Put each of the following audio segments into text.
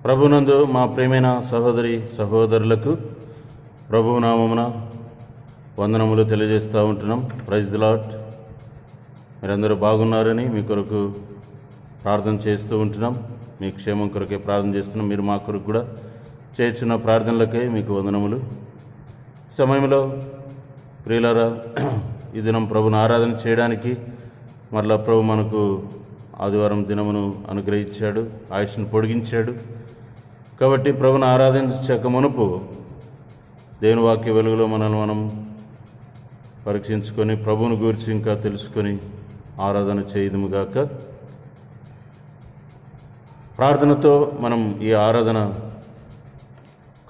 ప్రభునందు మా ప్రియమైన సహోదరి సహోదరులకు ప్రభువు నామమున వందనములు తెలియజేస్తూ ఉంటున్నాం. Praise the lord. మీరందరూ బాగున్నారని మీ కొరకు ప్రార్థన చేస్తూ ఉంటున్నాం. మీ క్షేమం కొరకే ప్రార్థన చేస్తున్నాం. మీరు మా కొరకు కూడా చేస్తున్న ప్రార్థనలకే మీకు వందనములు. సమయంలో ప్రియులారా, ఈ దినం ప్రభుని ఆరాధన చేయడానికి మరలా ప్రభు మనకు ఆదివారం దినమును అనుగ్రహించాడు, ఆయుష్ను పొడిగించాడు. కాబట్టి ప్రభుని ఆరాధించక మునుపు దేవుని వాక్య వెలుగులో మనల్ని మనం పరీక్షించుకొని ప్రభువుని గురించి ఇంకా తెలుసుకొని ఆరాధన చేయదుముగాక. ప్రార్థనతో మనం ఈ ఆరాధన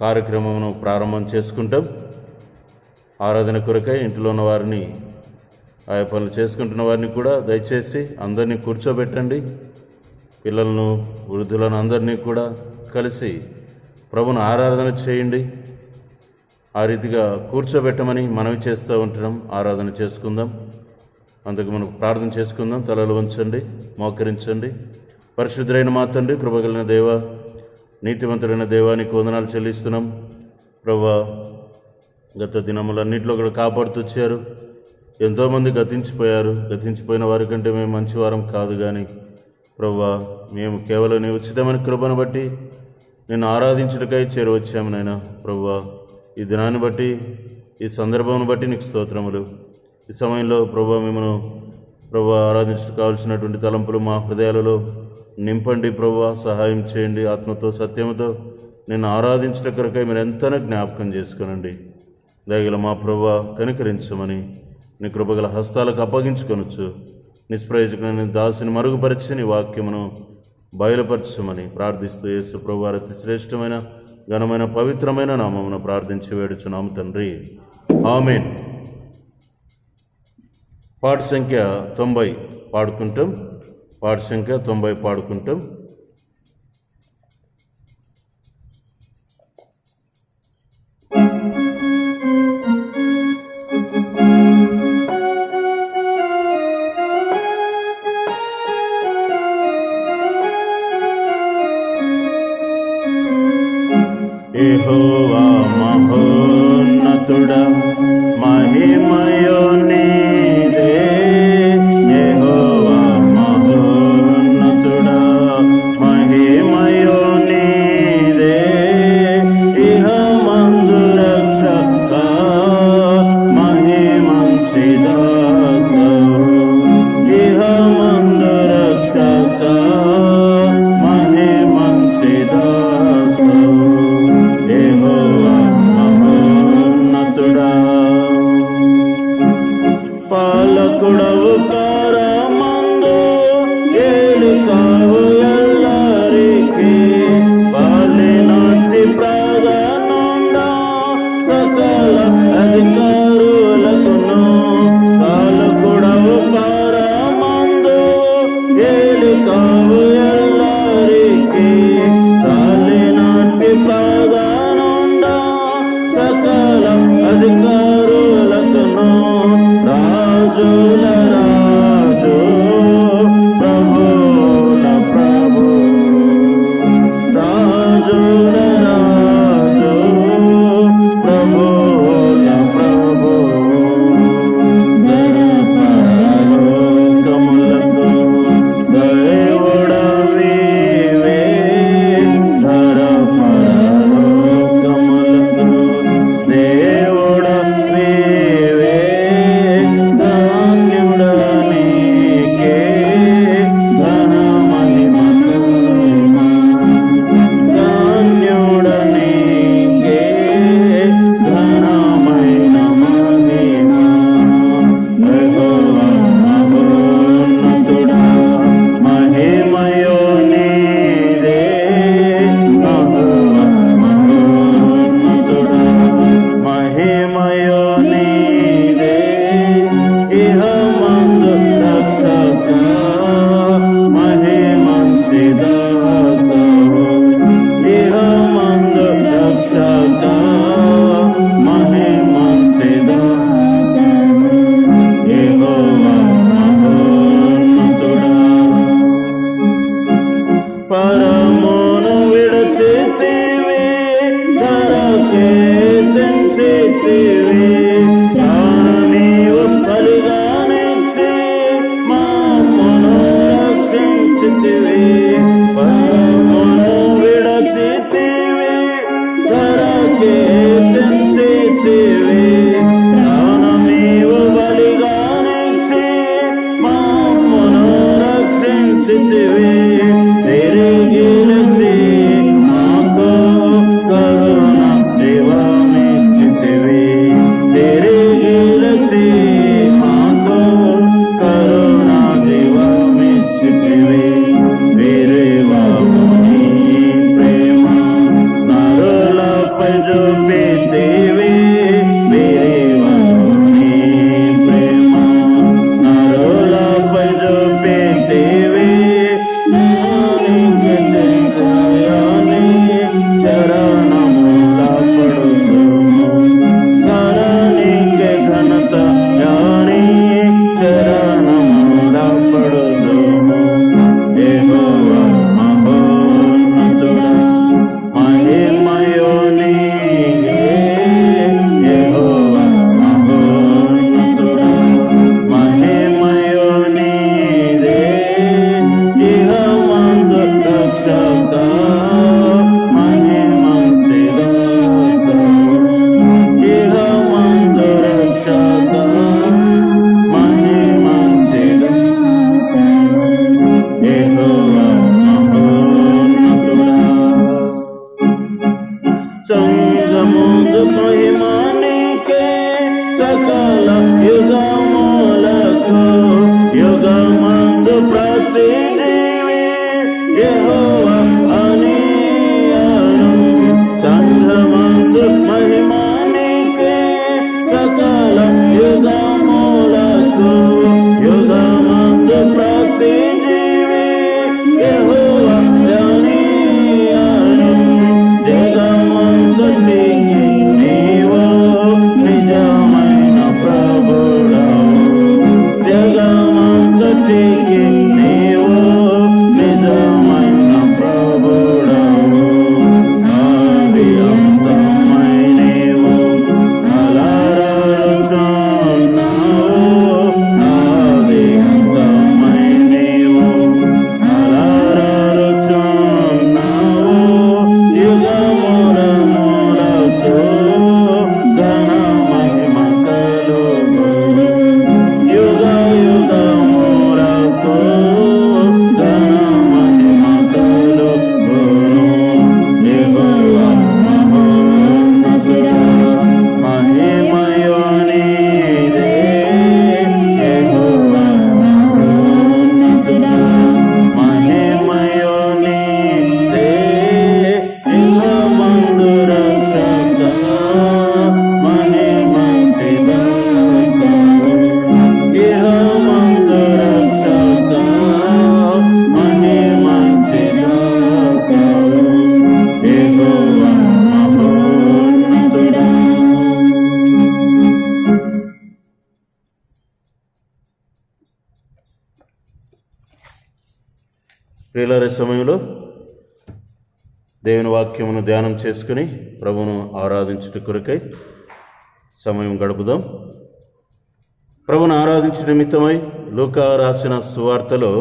కార్యక్రమమును ప్రారంభం చేసుకుంటాం. ఆరాధన కొరకై ఇంట్లో ఉన్న వారిని, ఆయా పనులు చేసుకుంటున్న వారిని కూడా దయచేసి అందరినీ కూర్చోబెట్టండి. పిల్లలను, వృద్ధులను అందరినీ కూడా కలిసి ప్రభును ఆరాధన చేయండి. ఆ రీతిగా కూర్చోబెట్టమని మనవి చేస్తూ ఉంటున్నాం. ఆరాధన చేసుకుందాం. అందుకు మనం ప్రార్థన చేసుకుందాం. తలలు వంచండి, మోకరించండి. పరిశుద్ధులైన మా తండ్రి, కృపగలిగిన దేవ, నీతివంతుడైన దేవానికి వందనాలు చెల్లిస్తున్నాం. ప్రభువా, గత దినములన్నింటిలో కూడా కాపాడుతూ వచ్చారు. ఎంతోమంది గతించిపోయిన వారి కంటే మేము మంచివారం కాదు, కానీ ప్రభువా, మేము కేవలం నీ ఉచితమైన కృపను బట్టి నేను ఆరాధించుటకై చేరువచ్చాము నాయన. ప్రభువా, ఈ దినాన్ని బట్టి, ఈ సందర్భాన్ని బట్టి నీకు స్తోత్రములు. ఈ సమయంలో ప్రభువా, మిమ్మల్ని ప్రభువా ఆరాధించడానికి కావాల్సినటువంటి తలంపులు మా హృదయాలలో నింపండి. ప్రభువా, సహాయం చేయండి. ఆత్మతో సత్యముతో నేను ఆరాధించట కొరకై మీరు ఎంతైనా జ్ఞాపకం చేసుకునండి. దయగల మా ప్రభువా, కనికరించమని నీ కృపగల హస్తాలకు అప్పగించుకొనొచ్చు. నిష్ప్రయోజకుని దాసుని మరుగుపరిచి నీ వాక్యమును బయలుపరచమని ప్రార్థిస్తూ యేసు ప్రభువారి అతి శ్రేష్టమైన, ఘనమైన, పవిత్రమైన నామమున ప్రార్థించి వేడుచున్నాము తండ్రి. ఆమేన్. పాట సంఖ్య 90 పాడుకుంటాం. పాట సంఖ్య 90 పాడుకుంటాం. యెహోవా మహోన్నతుడా, మహిమయో నీదే. యెహోవా మహోన్నతుడా, మహిమయో నీదే. ఇహమందు రక్షక, మహిమంచిదాత. ఇహమందు రక్షక, మహిమంచిదాత. పాలకుడవు కారమందు ఏలుకావు ఎల్లరికి. పాలినాటి ప్రధానుండా సకల అధికారులకును. పాలకుడవు కారమందు ఏలుకావు ఎల్లరికి. ప్రియులారా, సమయంలో దేవుని వాక్యమును ధ్యానం చేసుకుని ప్రభువును ఆరాధించుట కొరకై సమయం గడుపుదాం. ప్రభువును ఆరాధించిన నిమిత్తమై లూకా రాసిన సువార్తలో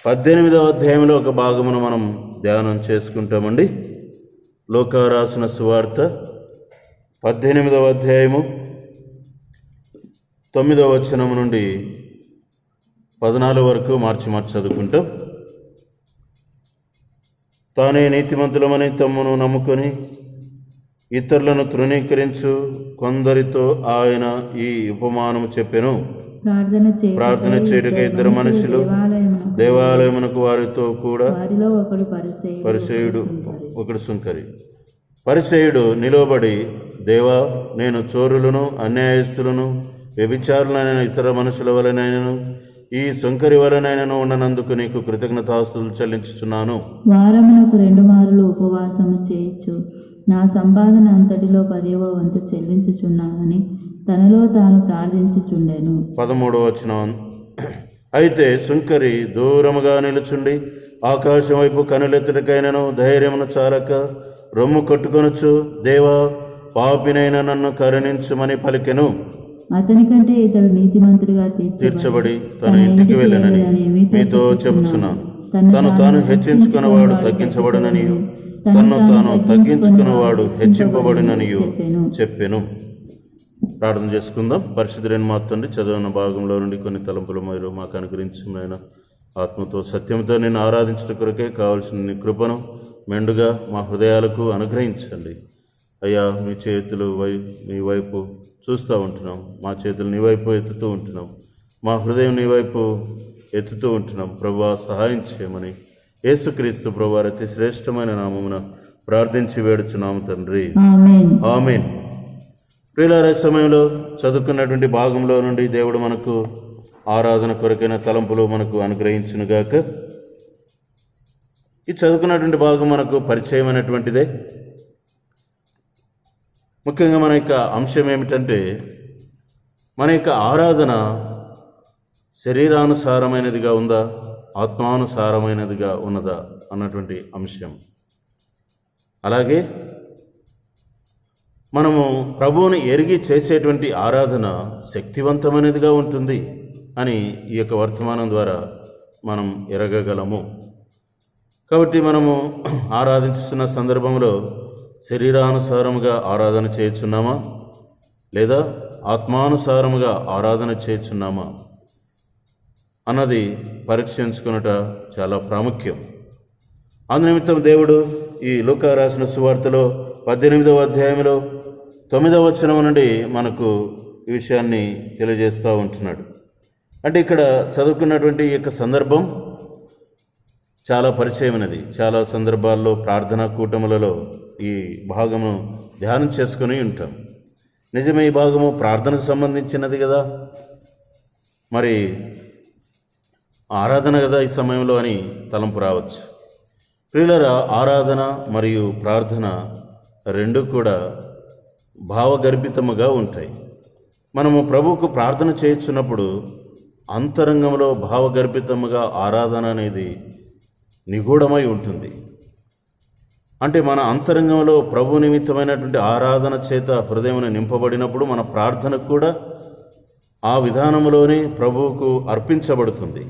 18వ అధ్యాయంలో ఒక భాగమును మనం ధ్యానం చేసుకుంటామండి. లూకా రాసిన సువార్త 18వ అధ్యాయము 9వ వచనం నుండి 14 వరకు మార్చి చదువుకుంటాం. తానే నీతిమంతులమని తమ్మును నమ్ముకొని ఇతరులను తృణీకరించు కొందరితో ఆయన ఈ ఉపమానము చెప్పెను. ప్రార్థన చేయుటకు ఇద్దరు మనుషులు దేవాలయమునకు వారితో కూడా పరిసయ్యుడు ఒకడు సుంకరి. పరిసయ్యుడు నిలవబడి, దేవా, నేను చోరులను, అన్యాయస్తులను, వ్యభిచారులైన ఇతర మనుషుల వలనైనను ఈ సుంకరి వలనైనను ఉండనందుకు నీకు కృతజ్ఞతాస్తుతులు చెల్లించుచున్నాను. వారమునకు 2 మారులు ఉపవాసము చేయొచ్చు, నా సంపాదన అంతటిలో 10వ వంతు చెల్లించుచున్నానని తనలో తాను ప్రార్థించుచుండెను. 13వ వచనం. అయితే సుంకరి దూరముగా నిలుచుండి ఆకాశం వైపు కనులెత్తుటకైనను ధైర్యమును చాలక రొమ్ము కొట్టుకొనుచు, దేవా, పాపినైన నన్ను కరుణించుమని పలికెను. అతని కంటే ఇతడు నీతిమంతుడిగా తీర్చబడి తన ఇంటికి వెళ్ళనని మీతో చెబుతున్నాను. తను తాను హెచ్చించుకున్నవాడు తగ్గించబడుననియు, తను తాను తగ్గించుకున్నవాడు హెచ్చింపబడుననియు చెప్పెను. ప్రార్థన చేసుకుందాం. పరిశుద్ధులైన మా తండ్రి, చదివిన భాగంలో నుండి కొన్ని తలంపులు మీరు మాకు అనుగ్రహించిన ఆత్మతో సత్యంతో నేను ఆరాధించడం కొరకే కావలసిన నీ కృపను మెండుగా మా హృదయాలకు అనుగ్రహించండి. అయ్యా, మీ చేతులు మీ వైపు చూస్తూ ఉంటున్నాం, మా చేతులు నీ వైపు ఎత్తుతూ ఉంటున్నాం, మా హృదయం నీ వైపు ఎత్తుతూ ఉంటున్నాం. ప్రభువా, సహాయం చేయమని యేసుక్రీస్తు ప్రభువారి అతి శ్రేష్టమైన నామమున ప్రార్థించి వేడుచున్నాము తండ్రి, ఆమేన్. ప్రియులారా, సమయంలో చదువుకున్నటువంటి భాగంలో నుండి దేవుడు మనకు ఆరాధన కొరకైన తలంపులు మనకు అనుగ్రహించునుగాక. ఈ చదువుకున్నటువంటి భాగం మనకు పరిచయమైనటువంటిదే. ముఖ్యంగా మన యొక్క అంశం ఏమిటంటే, మన యొక్క ఆరాధన శరీరానుసారమైనదిగా ఉందా, ఆత్మానుసారమైనదిగా ఉన్నదా అన్నటువంటి అంశం. అలాగే మనము ప్రభువుని ఎరిగి చేసేటువంటి ఆరాధన శక్తివంతమైనదిగా ఉంటుంది అని ఈ యొక్క వర్తమానం ద్వారా మనం ఎరగగలము. కాబట్టి మనము ఆరాధించుతున్న సందర్భంలో శరీరానుసారముగా ఆరాధన చేయుచున్నామా, లేదా ఆత్మానుసారముగా ఆరాధన చేయుచున్నామా అన్నది పరీక్షించుకున్నట చాలా ప్రాముఖ్యం. అందునిమిత్తం దేవుడు ఈ లూకా రాసిన సువార్తలో 18వ అధ్యాయంలో 9వ వచనం నుండి మనకు ఈ విషయాన్ని తెలియజేస్తూ ఉంటున్నాడు. అంటే ఇక్కడ చదువుకున్నటువంటి ఈ యొక్క సందర్భం చాలా పరిచయమైనది. చాలా సందర్భాల్లో ప్రార్థనా కూటములలో ఈ భాగము ధ్యానం చేసుకుని ఉంటాం. నిజమే, ఈ భాగము ప్రార్థనకు సంబంధించినది కదా, మరి ఆరాధన కదా ఈ సమయంలో అని తలంపు రావచ్చు. ప్రియులారా, ఆరాధన మరియు ప్రార్థన రెండు కూడా భావగర్భితముగా ఉంటాయి. మనము ప్రభువుకు ప్రార్థన చేయుచున్నప్పుడు అంతరంగంలో భావగర్భితముగా ఆరాధన అనేది నిగూఢమై ఉంటుంది. అంటే మన అంతరంగంలో ప్రభు నిమిత్తమైనటువంటి ఆరాధన చేత హృదయమును నింపబడినప్పుడు మన ప్రార్థన కూడా ఆ విధానంలోనే ప్రభువుకు అర్పించబడుతుంది.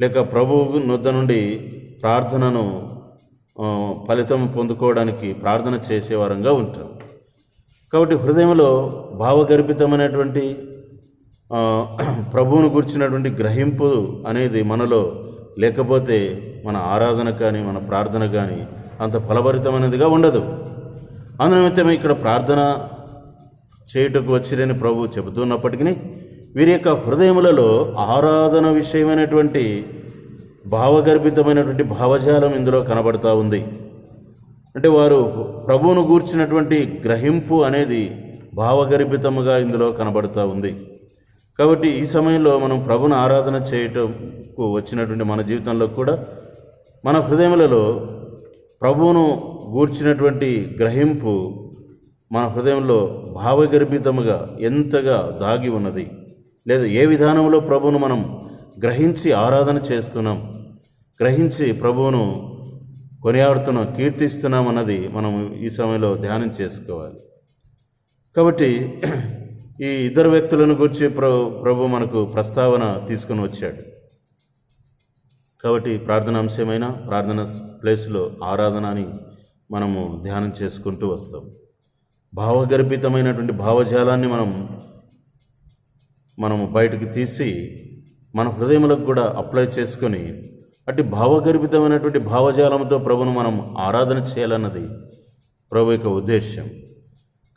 లేక ప్రభువు నొద్ద నుండి ప్రార్థనను ఫలితం పొందుకోవడానికి ప్రార్థన చేసేవారంగా ఉంటాం. కాబట్టి హృదయంలో భావగర్భితమైనటువంటి ప్రభువును గురించినటువంటి గ్రహింపు అనేది మనలో లేకపోతే మన ఆరాధన కానీ మన ప్రార్థన కానీ అంత ఫలభరితమైనదిగా ఉండదు. అందునిమిత్తమే ఇక్కడ ప్రార్థన చేయుటకు వచ్చిరని ప్రభు చెబుతున్నప్పటికీ వీరి యొక్క హృదయములలో ఆరాధన విషయమైనటువంటి భావగర్భితమైనటువంటి భావజాలం ఇందులో కనబడతా ఉంది. అంటే వారు ప్రభువును గూర్చినటువంటి గ్రహింపు అనేది భావగర్భితముగా ఇందులో కనబడతా ఉంది. కాబట్టి ఈ సమయంలో మనం ప్రభువును ఆరాధన చేయటకు వచ్చినటువంటి మన జీవితంలో కూడా మన హృదయములలో ప్రభువును గూర్చినటువంటి గ్రహింపు మన హృదయంలో భావగర్భితముగా ఎంతగా దాగి ఉన్నది, లేదా ఏ విధానంలో ప్రభువును మనం గ్రహించి ఆరాధన చేస్తున్నాం, గ్రహించి ప్రభువును కొనియాడుతున్నాం, కీర్తిస్తున్నాం అన్నది మనం ఈ సమయంలో ధ్యానం చేసుకోవాలి. కాబట్టి ఈ ఇద్దరు వ్యక్తులను గురించి ప్రభు మనకు ప్రస్తావన తీసుకుని వచ్చాడు. కాబట్టి ప్రార్థన అంశమైన ప్రార్థన ప్లేస్లో ఆరాధన అని మనము ధ్యానం చేసుకుంటూ వస్తాం. భావగర్భితమైనటువంటి భావజాలాన్ని మనము బయటకు తీసి మన హృదయములకు కూడా అప్లై చేసుకొని అటు భావగర్భితమైనటువంటి భావజాలంతో ప్రభును మనం ఆరాధన చేయాలన్నది ప్రభు యొక్క ఉద్దేశ్యం.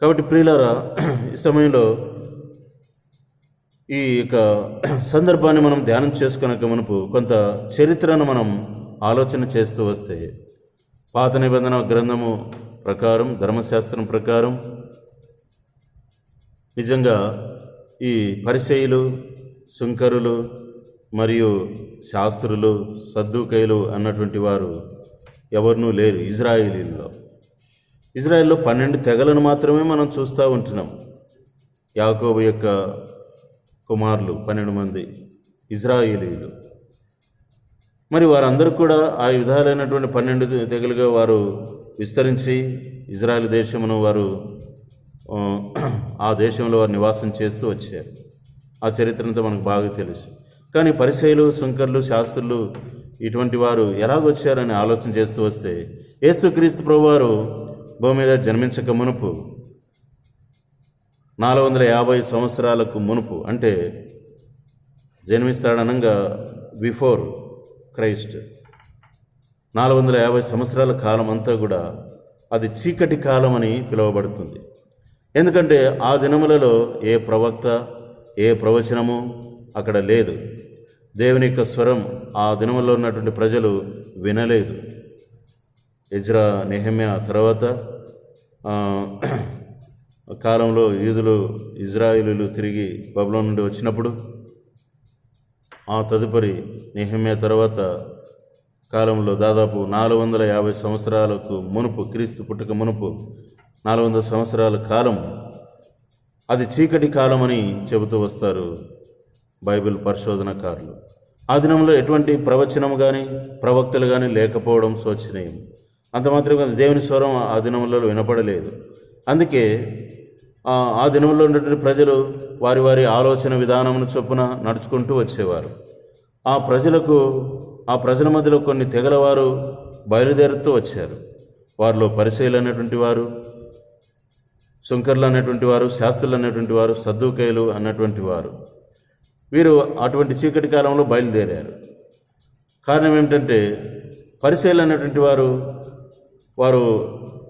కాబట్టి ప్రియులారా, ఈ సమయంలో ఈ యొక్క సందర్భాన్ని మనం ధ్యానం చేసుకునక మునుపు కొంత చరిత్రను మనం ఆలోచన చేస్తూ వస్తే, పాత నిబంధన గ్రంథము ప్రకారం, ధర్మశాస్త్రం ప్రకారం నిజంగా ఈ పరిసయ్యులు, సుంకరులు మరియు శాస్త్రులు, సద్దూకయ్యులు అన్నటువంటి వారు ఎవరినూ లేరు ఇజ్రాయేలీల్లో. ఇజ్రాయెల్లో 12 తెగలను మాత్రమే మనం చూస్తూ ఉంటున్నాం. యాకోబు యొక్క కుమారులు 12 మంది ఇజ్రాయేలీలు. మరి వారందరూ కూడా ఆ విధాలైనటువంటి 12 తెగలుగా వారు విస్తరించి ఇజ్రాయెల్ దేశమును వారు ఆ దేశంలో వారు నివాసం చేస్తూ వచ్చారు. ఆ చరిత్రంతో మనకు బాగా తెలుసు. కానీ పరిసయ్యులు, సుంకర్లు, శాస్త్రులు ఇటువంటి వారు ఎలాగొచ్చారని ఆలోచన చేస్తూ వస్తే, యేసుక్రీస్తు ప్రభువారు భూమి మీద జన్మించక మునుపు 450 సంవత్సరాలకు మునుపు, అంటే జన్మిస్తాడనంగా బిఫోర్ క్రైస్ట్ 450 సంవత్సరాల కాలం అంతా కూడా అది చీకటి కాలం అని పిలువబడుతుంది. ఎందుకంటే ఆ దినములలో ఏ ప్రవక్త, ఏ ప్రవచనము అక్కడ లేదు. దేవుని యొక్క స్వరం ఆ దినములో ఉన్నటువంటి ప్రజలు వినలేదు. ఎజ్రా, నెహెమ్యా తర్వాత కాలంలో యూదులు, ఇజ్రాయేలీలు తిరిగి బబులోను నుండి వచ్చినప్పుడు, ఆ తదుపరి నెహెమ్యా తర్వాత కాలంలో దాదాపు 450 సంవత్సరాలకు మునుపు, క్రీస్తు పుట్టక మునుపు 400 సంవత్సరాల కాలం అది చీకటి కాలం అని చెబుతూ వస్తారు బైబిల్ పరిశోధనకారులు. ఆ దినంలో ఎటువంటి ప్రవచనము కానీ ప్రవక్తలు కానీ లేకపోవడం శోచనీయం. అంత మాత్రమే కాదు, దేవుని స్వరం ఆ దినములలో వినపడలేదు. అందుకే ఆ దినంలో ఉన్నటువంటి ప్రజలు వారి వారి ఆలోచన విధానమును చొప్పున నడుచుకుంటూ వచ్చేవారు. ఆ ప్రజల మధ్యలో కొన్ని తెగల వారు బయలుదేరుతూ వచ్చారు. వారిలో పరిసయ్యులు అనేటువంటి వారు, సుంకర్లు అనేటువంటి వారు, శాస్త్రులు అనేటువంటి వారు, సద్దూకయ్యులు అన్నటువంటి వారు, వీరు అటువంటి చీకటి కాలంలో బయలుదేరారు. కారణం ఏమిటంటే, పరిసయ్యులు అనేటువంటి వారు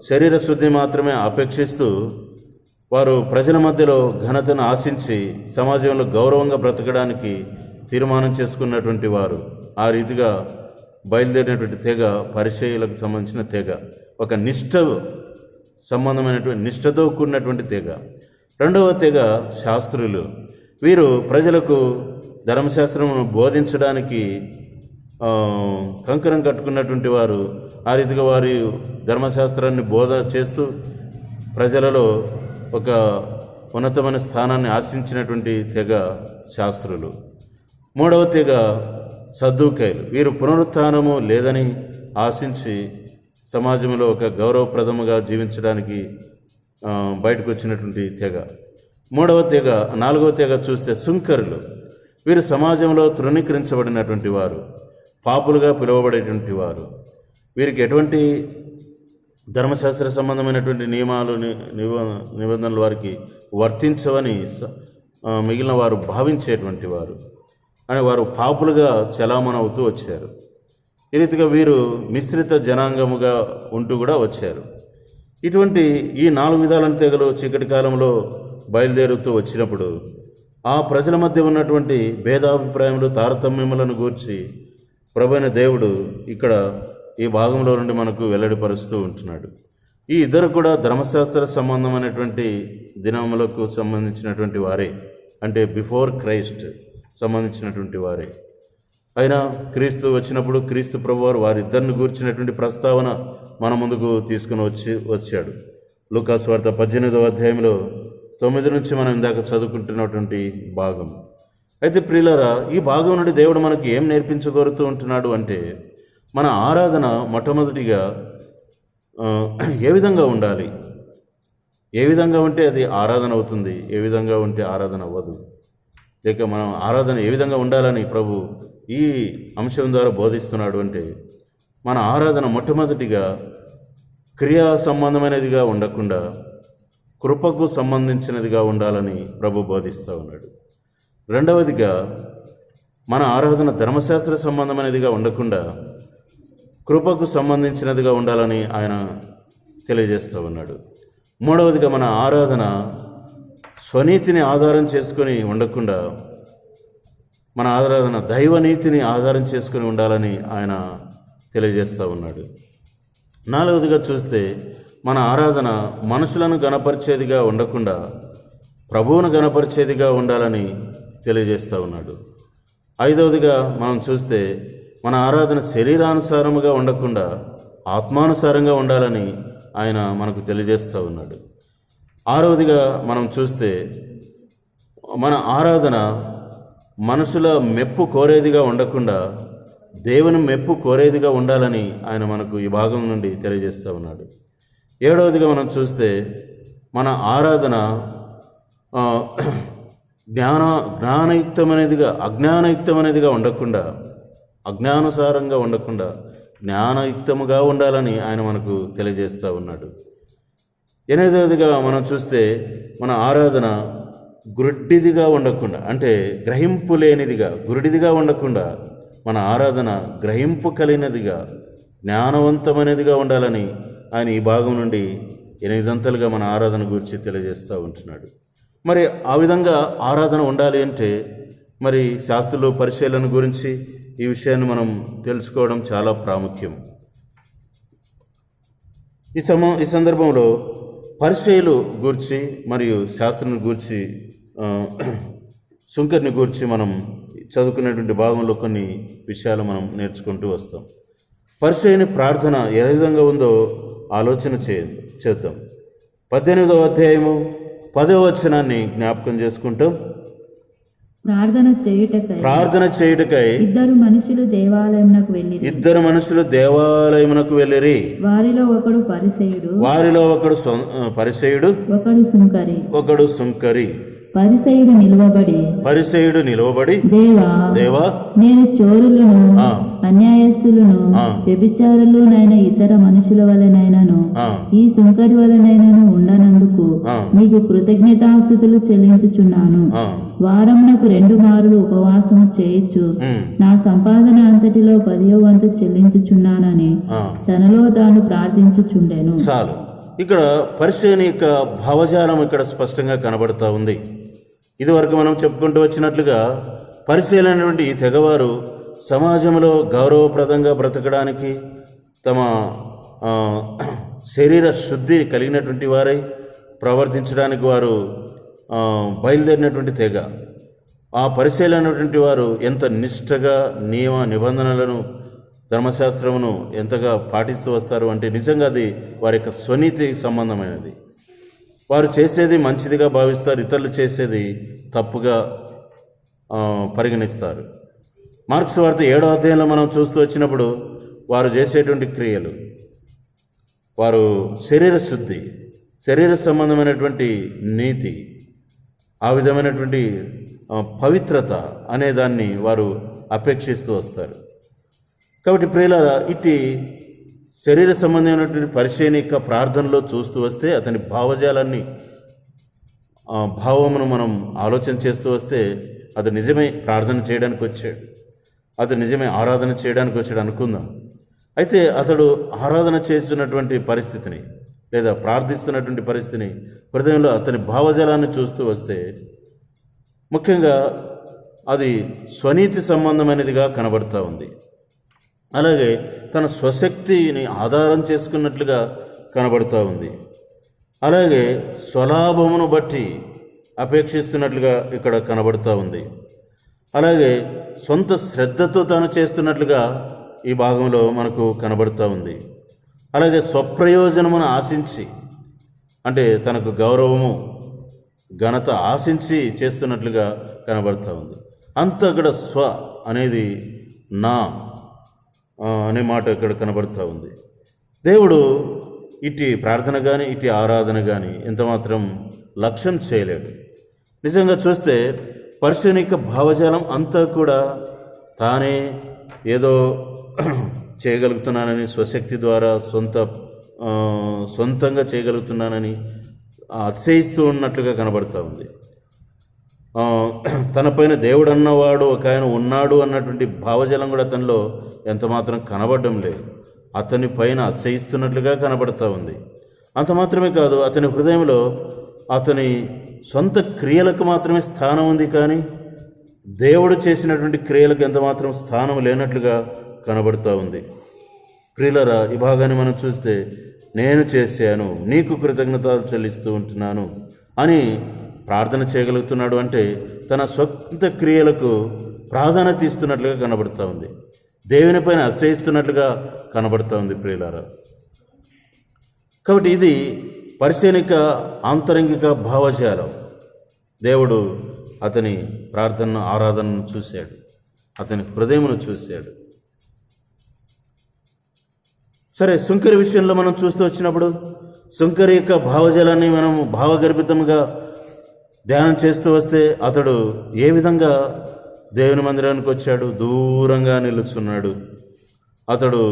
శరీర శుద్ధి మాత్రమే అపేక్షిస్తూ, వారు ప్రజల మధ్యలో ఘనతను ఆశించి సమాజంలో గౌరవంగా బ్రతకడానికి తీర్మానం చేసుకున్నటువంటి వారు. ఆ రీతిగా బయలుదేరినటువంటి తెగ పరిసయ్యులకు సంబంధించిన తెగ, ఒక నిష్ఠ సంబంధమైనటువంటి నిష్ఠతో కూడినటువంటి తెగ. రెండవ తెగ శాస్త్రులు. వీరు ప్రజలకు ధర్మశాస్త్రమును బోధించడానికి కంకణం కట్టుకున్నటువంటి వారు. ఆ రీతిగా వారి ధర్మశాస్త్రాన్ని బోధ చేస్తూ ప్రజలలో ఒక ఉన్నతమైన స్థానాన్ని ఆశించినటువంటి తెగ శాస్త్రులు. మూడవ తెగ సద్దూకయ్యులు. వీరు పునరుత్థానము లేదని ఆశించి సమాజంలో ఒక గౌరవప్రదముగా జీవించడానికి బయటకు వచ్చినటువంటి తెగ. నాలుగవ తెగ చూస్తే సుంకరులు. వీరు సమాజంలో తృణీకరించబడినటువంటి వారు, పాపులుగా పిలువబడేటువంటి వారు. వీరికి ఎటువంటి ధర్మశాస్త్ర సంబంధమైనటువంటి నియమాలు, నిబంధనలు వారికి వర్తించవని మిగిలిన వారు భావించేటువంటి వారు అని వారు పాపులుగా చలామణవుతూ వచ్చారు. ఈ రీతిగా వీరు మిశ్రిత జనాంగముగా ఉంటూ కూడా వచ్చారు. ఇటువంటి ఈ 4 విధాలైన తెగలు చీకటి కాలంలో బయలుదేరుతూ వచ్చినప్పుడు ఆ ప్రజల మధ్య ఉన్నటువంటి భేదాభిప్రాయములు, తారతమ్యములను గూర్చి ప్రభువైన దేవుడు ఇక్కడ ఈ భాగంలో నుండి మనకు వెల్లడిపరుస్తూ ఉంటున్నాడు. ఈ ఇద్దరు కూడా ధర్మశాస్త్ర సంబంధమైనటువంటి దినములకు సంబంధించినటువంటి వారే, అంటే బిఫోర్ క్రైస్ట్ సంబంధించినటువంటి వారే. అయినా క్రీస్తు వచ్చినప్పుడు క్రీస్తు ప్రభువారు వారిద్దరిని గూర్చినటువంటి ప్రస్తావన మన ముందుకు తీసుకుని వచ్చాడు. లూకా సువార్త 18వ అధ్యాయంలో 9 నుంచి మనం ఇందాక చదువుకుంటున్నటువంటి భాగం. అయితే ప్రియులారా, ఈ భాగం నుండి దేవుడు మనకి ఏం నేర్పించగోరుతూ ఉంటున్నాడు అంటే, మన ఆరాధన మొట్టమొదటిగా ఏ విధంగా ఉండాలి, ఏ విధంగా ఉంటే అది ఆరాధన అవుతుంది, ఏ విధంగా ఉంటే ఆరాధన అవ్వదు, లేక మనం ఆరాధన ఏ విధంగా ఉండాలని ప్రభు ఈ అంశం ద్వారా బోధిస్తున్నాడు అంటే, మన ఆరాధన మొట్టమొదటిగా క్రియా సంబంధమైనదిగా ఉండకుండా కృపకు సంబంధించినదిగా ఉండాలని ప్రభు బోధిస్తూ ఉన్నాడు. రెండవదిగా మన ఆరాధన ధర్మశాస్త్ర సంబంధమైనదిగా ఉండకుండా కృపకు సంబంధించినదిగా ఉండాలని ఆయన తెలియజేస్తూ ఉన్నాడు. మూడవదిగా మన ఆరాధన స్వనీతిని ఆధారం చేసుకొని ఉండకుండా మన ఆరాధన దైవనీతిని ఆధారం చేసుకొని ఉండాలని ఆయన తెలియజేస్తూ ఉన్నాడు. నాలుగవదిగా చూస్తే మన ఆరాధన మనుషులను గణపరిచేదిగా ఉండకుండా ప్రభువును గణపరిచేదిగా ఉండాలని తెలియజేస్తూ ఉన్నాడు. ఐదవదిగా మనం చూస్తే మన ఆరాధన శరీరానుసారముగా ఉండకుండా ఆత్మానుసారంగా ఉండాలని ఆయన మనకు తెలియజేస్తూ ఉన్నాడు. ఆరవదిగా మనం చూస్తే మన ఆరాధన మనుషుల మెప్పు కోరేదిగా ఉండకుండా దేవుని మెప్పు కోరేదిగా ఉండాలని ఆయన మనకు ఈ భాగం నుండి తెలియజేస్తూ ఉన్నాడు. ఏడవదిగా మనం చూస్తే మన ఆరాధన జ్ఞానయుక్తమైనదిగా అజ్ఞానయుక్తమైనదిగా ఉండకుండా, అజ్ఞానుసారంగా ఉండకుండా జ్ఞానయుక్తముగా ఉండాలని ఆయన మనకు తెలియజేస్తూ ఉన్నాడు. ఎనిమిదవదిగా మనం చూస్తే మన ఆరాధన గుడ్డిదిగా ఉండకుండా, అంటే గ్రహింపు లేనిదిగా, గురుడిదిగా ఉండకుండా మన ఆరాధన గ్రహింపు కలిగినదిగా, జ్ఞానవంతమైనదిగా ఉండాలని ఆయన ఈ భాగం నుండి 8 అంతలుగా మన ఆరాధన గురించి తెలియజేస్తూ ఉంటున్నాడు. మరి ఆ విధంగా ఆరాధన ఉండాలి అంటే మరి శాస్త్రులు పరిశీలన గురించి ఈ విషయాన్ని మనం తెలుసుకోవడం చాలా ప్రాముఖ్యం. ఈ సందర్భంలో పరిచయులు గూర్చి మరియు శాస్త్రుని గూర్చి శుంకర్ని గూర్చి మనం చదువుకునేటువంటి భాగంలో కొన్ని విషయాలు మనం నేర్చుకుంటూ వస్తాం. పరిచయుని ప్రార్థన ఏ విధంగా ఉందో ఆలోచన చేద్దాం. 18వ అధ్యాయము 10వ వచనాన్ని జ్ఞాపకం చేసుకుంటాం. ప్రార్థన చేయుటకై ఇద్దరు మనుషులు దేవాలయమునకు వెళ్ళిరి. వారిలో ఒకడు పరిసయుడు, ఒకడు సుంకరి. పరిసయుడు నిలువబడి దేవా నేను చోరులను, అన్యాయస్తులను, వ్యభిచారులునైన ఇతర మనుషుల వలనైనను ఈ సుంకరి వలనైనను ఉండనందుకు నీకు కృతజ్ఞతాస్తుతులు చెల్లించుచున్నాను. వారమునకు 2 మారులు ఉపవాసము చేయొచ్చు, నా సంపాదన అంతటిలో 10వ వంతు చెల్లించుచున్నానని తనలో తాను ప్రార్థించుచుండెను. చాలు. ఇక్కడ పరిచయుని యొక్క భావజాలం ఇక్కడ స్పష్టంగా కనబడతా ఉంది. ఇదివరకు మనం చెప్పుకుంటూ వచ్చినట్లుగా పరిచయులైనటువంటి ఈ తెగవారు సమాజంలో గౌరవప్రదంగా బ్రతకడానికి, తమ శరీర శుద్ధి కలిగినటువంటి వారై ప్రవర్తించడానికి వారు బయలుదేరినటువంటి తెగ. ఆ పరిచయులైనటువంటి వారు ఎంత నిష్ఠగా నియమ నిబంధనలను, ధర్మశాస్త్రమును ఎంతగా పాటిస్తూ వస్తారు అంటే నిజంగా అది వారి యొక్క స్వనీతి సంబంధమైనది. వారు చేసేది మంచిదిగా భావిస్తారు, ఇతరులు చేసేది తప్పుగా పరిగణిస్తారు. మార్క్స్ వార్త 7వ అధ్యాయంలో మనం చూస్తూ వచ్చినప్పుడు వారు చేసేటువంటి క్రియలు, వారు శరీర శుద్ధి, శరీర సంబంధమైనటువంటి నీతి, ఆ విధమైనటువంటి పవిత్రత అనే దాన్ని వారు అపేక్షిస్తూ వస్తారు. కాబట్టి ప్రియులారా, ఇటు శరీర సంబంధమైనటువంటి పరిచయుని యొక్క ప్రార్థనలో చూస్తూ వస్తే అతని భావజాలాన్ని, భావమును మనం ఆలోచన చేస్తూ వస్తే అది నిజమే ప్రార్థన చేయడానికి వచ్చాడు, అది నిజమే ఆరాధన చేయడానికి వచ్చాడు అనుకుందాం. అయితే అతడు ఆరాధన చేస్తున్నటువంటి పరిస్థితిని లేదా ప్రార్థిస్తున్నటువంటి పరిస్థితిని, హృదయంలో అతని భావజాలాన్ని చూస్తూ వస్తే ముఖ్యంగా అది స్వనీతి సంబంధమైనదిగా కనబడుతూ ఉంది. అలాగే తన స్వశక్తిని ఆధారం చేసుకున్నట్లుగా కనబడుతూ ఉంది. అలాగే స్వలాభమును బట్టి అపేక్షిస్తున్నట్లుగా ఇక్కడ కనబడుతూ ఉంది. అలాగే సొంత శ్రద్ధతో తాను చేస్తున్నట్లుగా ఈ భాగంలో మనకు కనబడుతూ ఉంది. అలాగే స్వప్రయోజనమును ఆశించి, అంటే తనకు గౌరవము ఘనత ఆశించి చేస్తున్నట్లుగా కనబడుతూ ఉంది. అంతా కూడా స్వ అనేది నా అనే మాట ఇక్కడ కనబడుతూ ఉంది. దేవుడు ఇటు ప్రార్థన కానీ ఇటు ఆరాధన కానీ ఎంతమాత్రం లక్ష్యం చేయలేడు. నిజంగా చూస్తే పర్షనిక భావజాలం అంతా కూడా తానే ఏదో చేయగలుగుతున్నానని, స్వశక్తి ద్వారా సొంతంగా చేయగలుగుతున్నానని అతిశయిస్తూ ఉన్నట్లుగా కనబడుతూ ఉంది. తనపైన దేవుడు అన్నవాడు ఒక ఆయన ఉన్నాడు అన్నటువంటి భావజాలం కూడా అతనిలో ఎంతమాత్రం కనబడడం లేదు. అతని పైన అతిశయిస్తున్నట్లుగా కనబడుతూ ఉంది. అంత మాత్రమే కాదు, అతని హృదయంలో అతని సొంత క్రియలకు మాత్రమే స్థానం ఉంది, కానీ దేవుడు చేసినటువంటి క్రియలకు ఎంతమాత్రం స్థానం లేనట్లుగా కనబడుతూ ఉంది. ప్రియులరా, ఈ భాగాన్ని మనం చూస్తే నేను చేశాను, నీకు కృతజ్ఞతలు చెల్లిస్తూ ఉంటున్నాను అని ప్రార్థన చేయగలుగుతున్నాడు. అంటే తన సొంత క్రియలకు ప్రాధాన్యత ఇస్తున్నట్లుగా కనబడుతూ ఉంది. దేవుని పైన అతిశయిస్తున్నట్లుగా కనబడుతూ ఉంది ప్రియులారా. కాబట్టి ఇది పరిశీలిక ఆంతరంగిక భావజాలం. దేవుడు అతని ప్రార్థన ఆరాధనను చూశాడు, అతని హృదయమును చూశాడు. సరే, సుంకరి విషయంలో మనం చూస్తూ వచ్చినప్పుడు సుంకరి యొక్క భావజాలాన్ని మనం భావగర్భితంగా ధ్యానం చేస్తూ వస్తే అతడు ఏ విధంగా దేవుని మందిరానికి వచ్చాడు? దూరంగా నిలుచున్నాడు. అతడు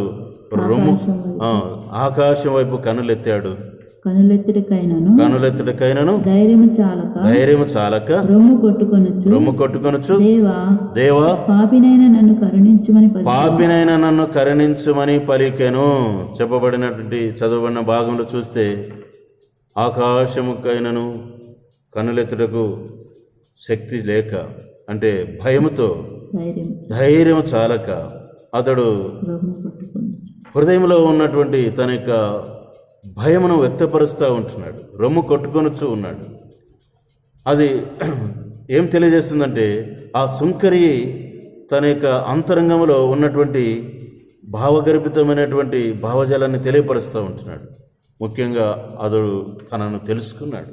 ఆకాశం వైపు కనులెత్తుడికైనను ధైర్యము చాలక రొమ్ము కొట్టుకొనుచు దేవా పాపినైనా నన్ను కరుణించుమని పలికెను. చెప్పబడినటువంటి చదవబడిన భాగంలో చూస్తే ఆకాశముకైనను కనులెత్తుటకు శక్తి లేక, అంటే భయముతో, ధైర్యం చాలక అతడు హృదయంలో ఉన్నటువంటి తన యొక్క భయమును వ్యక్తపరుస్తూ ఉంటున్నాడు, రొమ్ము కొట్టుకొనుచూ ఉన్నాడు. అది ఏం తెలియజేస్తుందంటే ఆ సుంకరి తన యొక్క అంతరంగంలో ఉన్నటువంటి భావగర్భితమైనటువంటి భావజాలాన్ని తెలియపరుస్తూ ఉంటున్నాడు. ముఖ్యంగా అతడు తనను తెలుసుకున్నాడు.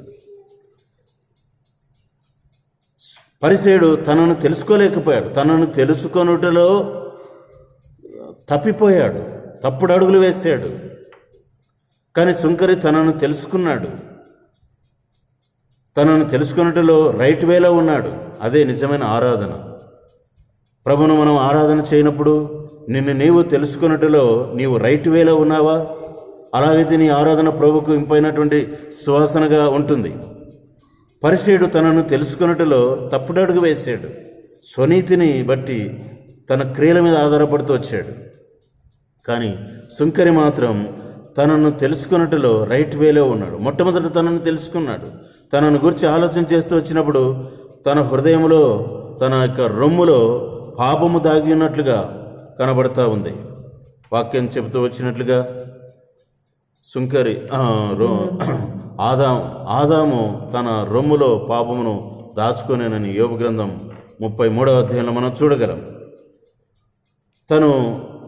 పరిసయ్యుడు తనను తెలుసుకోలేకపోయాడు, తనను తెలుసుకొనుటలో తప్పిపోయాడు, తప్పుడు అడుగులు వేశాడు. కానీ సుంకరి తనను తెలుసుకున్నాడు, తనను తెలుసుకున్నట్టులో రైట్ వేలో ఉన్నాడు. అదే నిజమైన ఆరాధన. ప్రభును మనం ఆరాధన చేయనప్పుడు నిన్ను నీవు తెలుసుకున్నట్టులో నీవు రైట్ వేలో ఉన్నావా? అలాగైతే నీ ఆరాధన ప్రభుకు ఇంపైనటువంటి సువాసనగా ఉంటుంది. పరిసయ్యుడు తనను తెలుసుకున్నట్టులో తప్పుడు అడుగు వేశాడు. స్వనీతిని బట్టి తన క్రియల మీద ఆధారపడుతూ వచ్చాడు. కానీ సుంకరి మాత్రం తనను తెలుసుకున్నట్టులో రైట్ వేలో ఉన్నాడు. మొట్టమొదట తనను తెలుసుకున్నాడు. తనను గురించి ఆలోచన చేస్తూ వచ్చినప్పుడు తన హృదయంలో, తన యొక్క రొమ్ములో పాపము దాగి ఉన్నట్లుగా కనబడతా ఉంది. వాక్యం చెబుతూ వచ్చినట్లుగా సుంకరి ఆదాము తన రొమ్ములో పాపమును దాచుకొనేనని యోబు గ్రంథం 33వ అధ్యాయంలో మనం చూడగలం. తను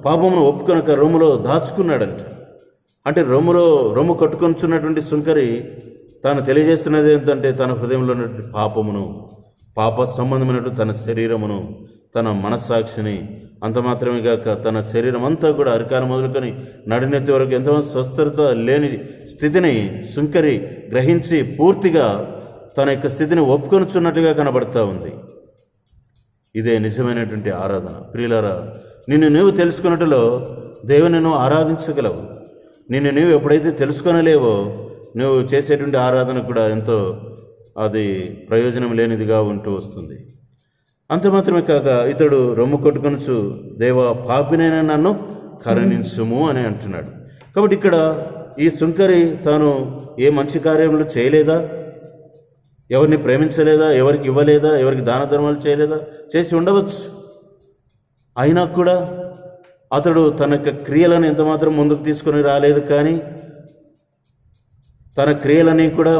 పాపమును ఒప్పుకొనక రొమ్ములో దాచుకున్నాడంట. అంటే రొమ్ము కట్టుకొనిచున్నటువంటి సుంకరి తాను తెలియజేస్తున్నది ఏంటంటే తన హృదయంలో ఉన్నటువంటి పాపమును, పాప సంబంధమైనటువంటి తన శరీరమును, తన మనస్సాక్షిని, అంత మాత్రమే కాక తన శరీరం అంతా కూడా అరికాలు మొదలుకొని నడినెత్తి వరకు ఎంతమంది స్వస్థత లేని స్థితిని సుంకరి గ్రహించి పూర్తిగా తన యొక్క స్థితిని ఒప్పుకొనుచున్నట్టుగా కనబడుతూ ఉంది. ఇదే నిజమైనటువంటి ఆరాధన. ప్రియులారా, నిన్ను నీవు తెలుసుకున్నట్టులో దేవుని నువ్వు ఆరాధించగలవు. నిన్ను నీవు ఎప్పుడైతే తెలుసుకొనలేవో నువ్వు చేసేటువంటి ఆరాధన కూడా ఎంతో అది ప్రయోజనం లేనిదిగా ఉంటూ వస్తుంది. అంత మాత్రమే కాక ఇతడు రొమ్ము కొట్టుకొనుచు దేవా పాపినైనా నన్ను కరుణించుము అని అంటున్నాడు. కాబట్టి ఇక్కడ ఈ సుంకరి తాను ఏ మంచి కార్యములు చేయలేదా? ఎవరిని ప్రేమించలేదా? ఎవరికి ఇవ్వలేదా? ఎవరికి దాన ధర్మాలు చేయలేదా? చేసి ఉండవచ్చు. అయినా కూడా అతడు తన యొక్క క్రియలను ఎంతమాత్రం ముందుకు తీసుకొని రాలేదు. కానీ తన క్రియలని కూడా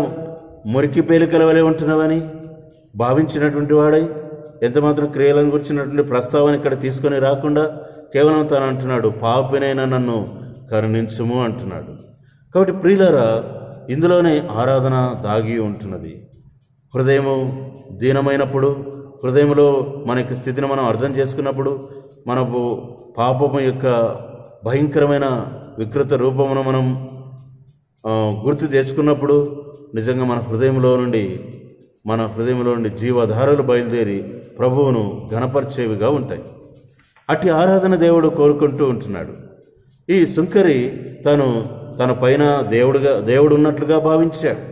మురికి పేలికల వలె ఉంటున్నవని భావించినటువంటి వాడై ఎంతమాత్రం క్రియలను గురించినటువంటి ప్రస్తావన ఇక్కడ తీసుకొని రాకుండా కేవలం తను అంటున్నాడు, పాపినైనా నన్ను కరుణించుము అంటున్నాడు. కాబట్టి ప్రియులారా, ఇందులోనే ఆరాధన దాగి ఉంటున్నది. హృదయము దీనమైనప్పుడు, హృదయంలో మన యొక్క స్థితిని మనం అర్థం చేసుకున్నప్పుడు, మనకు పాపము యొక్క భయంకరమైన వికృత రూపమును మనం గుర్తు తెచ్చుకున్నప్పుడు నిజంగా మన హృదయంలో నుండి జీవధారలు బయలుదేరి ప్రభువును ఘనపరిచేవిగా ఉంటాయి. అట్టి ఆరాధన దేవుడు కోరుకుంటూ ఉంటున్నాడు. ఈ సుంకరి తన పైన దేవుడు ఉన్నట్లుగా భావించాడు.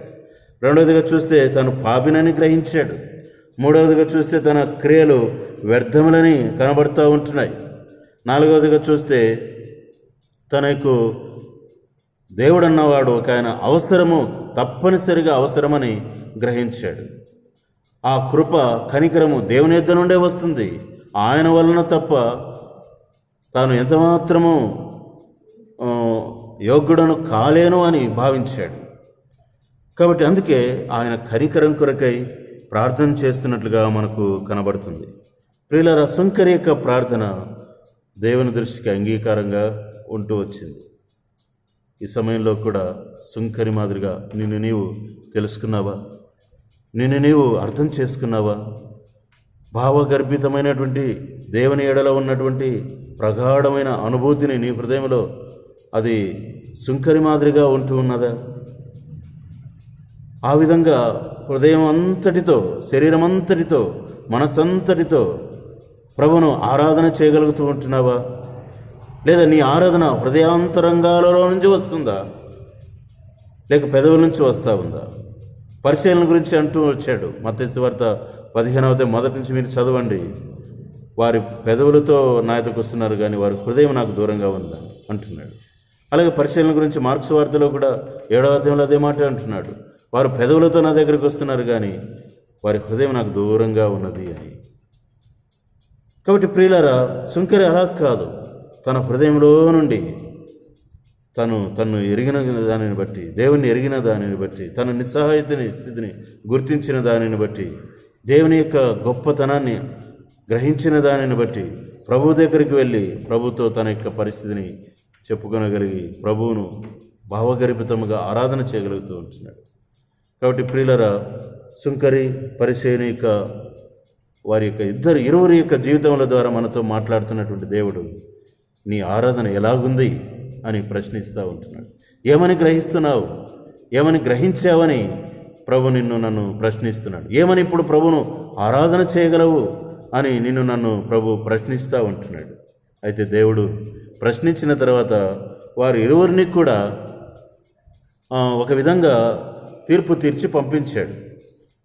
రెండవదిగా చూస్తే తను పాపినని గ్రహించాడు. మూడవదిగా చూస్తే తన క్రియలు వ్యర్థములని కనబడుతూ ఉంటున్నాయి. నాలుగవదిగా చూస్తే తనకు దేవుడు అన్నవాడు ఒక ఆయన తప్పనిసరిగా అవసరమని గ్రహించాడు. ఆ కృప కనికరము దేవుని యొద్ద నుండే వస్తుంది. ఆయన వలన తప్ప తాను ఎంతమాత్రము యోగ్యుడను కాలేను అని భావించాడు. కాబట్టి అందుకే ఆయన కనికరం కొరకై ప్రార్థన చేస్తున్నట్లుగా మనకు కనబడుతుంది. ప్రియులారా, సుంకరి యొక్క ప్రార్థన దేవుని దృష్టికి అంగీకారంగా ఉంటూ వచ్చింది. ఈ సమయంలో కూడా సుంకరి మాదిరిగా నిన్ను నీవు తెలుసుకున్నావా? నిన్ను నీవు అర్థం చేసుకున్నావా? భావగర్భితమైనటువంటి దేవుని ఎడల ఉన్నటువంటి ప్రగాఢమైన అనుభూతిని నీ హృదయంలో అది సుంకరి మాదిరిగా ఉంటూ ఉన్నదా? ఆ విధంగా హృదయం అంతటితో, శరీరం అంతటితో, మనస్సంతటితో ప్రభువును ఆరాధన చేయగలుగుతూ ఉంటున్నావా? లేదా నీ ఆరాధన హృదయాంతరంగాలలో నుంచి వస్తుందా, లేక పెదవుల నుంచి వస్తూ ఉందా? పరిశీలన గురించి అంటూ వచ్చాడు. మత్తయి సువార్త 15వ అధ్యాయం మొదటి నుంచి మీరు చదవండి. వారి పెదవులతో నా ఎదుకు వస్తున్నారు కానీ వారి హృదయం నాకు దూరంగా ఉందా అంటున్నాడు. అలాగే పరిశీలన గురించి మార్క్స్ వార్తలో కూడా 7వ అధ్యాయంలో అదే మాట అంటున్నాడు. వారు పెదవులతో నా దగ్గరికి వస్తున్నారు కానీ వారి హృదయం నాకు దూరంగా ఉన్నది అని. కాబట్టి ప్రియులారా, సుంకరి అలా కాదు. తన హృదయంలో నుండి తను ఎరిగిన దానిని బట్టి, దేవుని ఎరిగిన దానిని బట్టి, తన నిస్సహాయతని స్థితిని గుర్తించిన దానిని బట్టి, దేవుని యొక్క గొప్పతనాన్ని గ్రహించిన దానిని బట్టి ప్రభు దగ్గరికి వెళ్ళి ప్రభుతో తన యొక్క పరిస్థితిని చెప్పుకొనగలిగి ప్రభువును భావగర్భితముగా ఆరాధన చేయగలుగుతూ ఉంటున్నాడు. కాబట్టి ప్రియులరా, సుంకరి పరిసేని యొక్క వారి యొక్క ఇరువురి యొక్క జీవితముల ద్వారా మనతో మాట్లాడుతున్నటువంటి దేవుడు నీ ఆరాధన ఎలాగుంది అని ప్రశ్నిస్తూ ఉంటున్నాడు. ఏమని గ్రహిస్తున్నావు, ఏమని గ్రహించావని ప్రభు నన్ను ప్రశ్నిస్తున్నాడు. ఏమని ఇప్పుడు ప్రభును ఆరాధన చేయగలవు అని నన్ను ప్రభు ప్రశ్నిస్తూ ఉంటున్నాడు. అయితే దేవుడు ప్రశ్నించిన తర్వాత వారు ఇరువురిని కూడా ఒక విధంగా తీర్పు తీర్చి పంపించాడు.